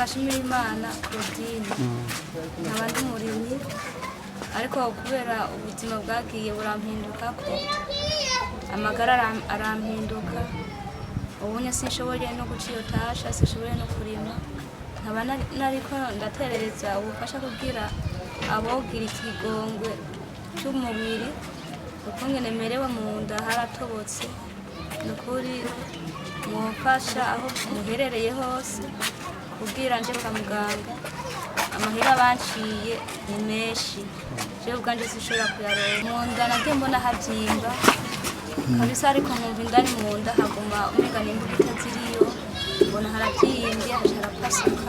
Nitwashimira Imana Claudine nkaba umurimyi ariko kubera ubuzima bwagiye burampinduka ko amagara arampinduka ubunye sinshoboye no guciyo tasha sinshoboye no kurima nkaba nariko ndaterereza ubufasha kugira abogira ikigongwe cy'umubiri uko ngene merewe mu nda haratobotse nukuri mwofasha aho muherereye hose kugira nje kwa muganga amahera banciye ni menshi je ubwanje sishobora kuyaronka mu nda nagiye mbona havyimba kabisa ariko nkumva indani mu nda haguma umenga n'imbuga itaziriyo mbona haravyimbye harapasuka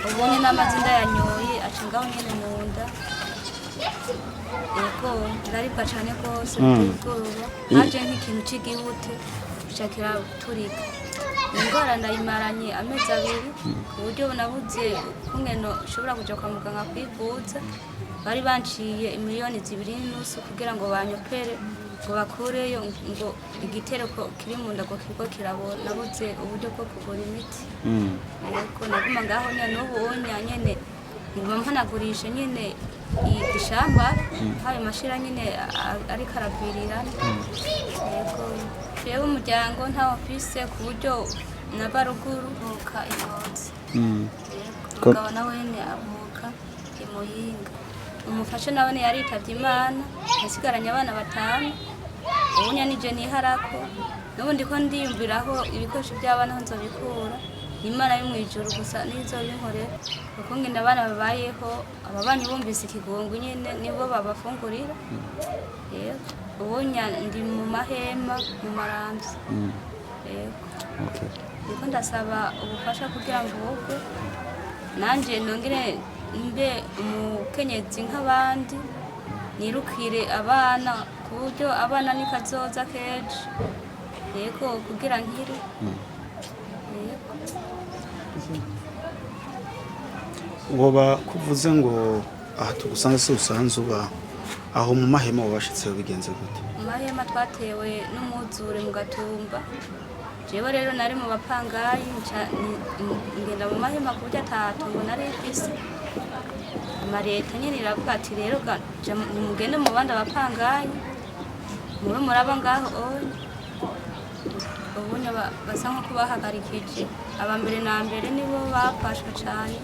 ubonye n'amazi ndayanyoye aca ngaho nyene mu nda yego ndaribwa cane rwose ubwoba haje nk'ikintu c'igihute cakira turika indwara ndayimaranye amezi 2 ku buryo nabuze kungeno ushobora kuja kwa muganga kwivuza bari banciye miliyoni 2.5 kugira ngo banyopere ngo bakureyo ngo igitero ko kiri mu nda ko kiriko kirabona nabuze uburyo bwo kugura imiti yego naguma ngaho nyene n'ubunya nyene nguma mpanagurisha nyene igishamba hayo mashira nyene ari karabirira yego yewe umuryango nta office ku buryo nabaruguru muka ingozi ukaba nawe ne avuka imuyinga umufashe nawe ne yaritavye Imana yasigaranye abana 5 ubunya nije niharako nubundi ko ndiyumviraho ibikoresho by'abana hanzo bikura Imana yo mwijuru gusa nizo binkorera kuko ngenda abana babayeho ababanyi bumvise ikigongo nyene nibo babafungurira yego ubunya ndi mu mahema mu maramvye yego okay niko ndasaba ubufasha kugira ngo ubwo nanje nongere mbe umukenyezi nk'abandi nirukire abana ku buryo abana nikazoza keje yego kugira nkiri woba kuvuze ngo aha tugusanga se usanze uba aho mu mahema wabashitse bigenze gute mu mahema twatewe n'umuzure mu gatumba jewe rero nari mu bapangayi ngenda mu mahema ku buryo atatongo nari ifise amareta nyene iravuga ati rero nimugende mu bandi abapangayi mube muraba ngaho ubunya basa nko kubahagarikije abambere na mbere nibo bafashwe cane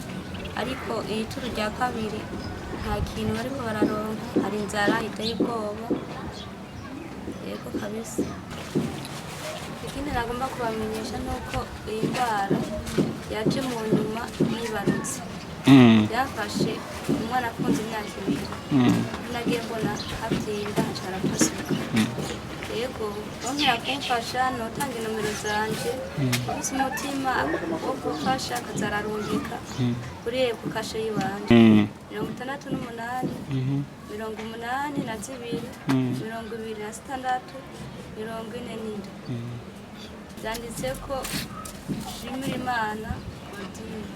ariko ituru rya kabiri nta kintu bariko bararonka hari inzara iteye ubwoba yego kabisa ikindi nagomba kubamenyesha nuko iyi ndwara yaje mu nyuma yibarutse yafashe umwana akunze imyaka 2 nagiye mbona havyinda carapasuka yego bongera kumfasha notanga nomero zanje bose umutima wo gufasha kazararungika kuri ku kashe yiwanje 68 82 26 47 byanditse ko shimira Imana Claudine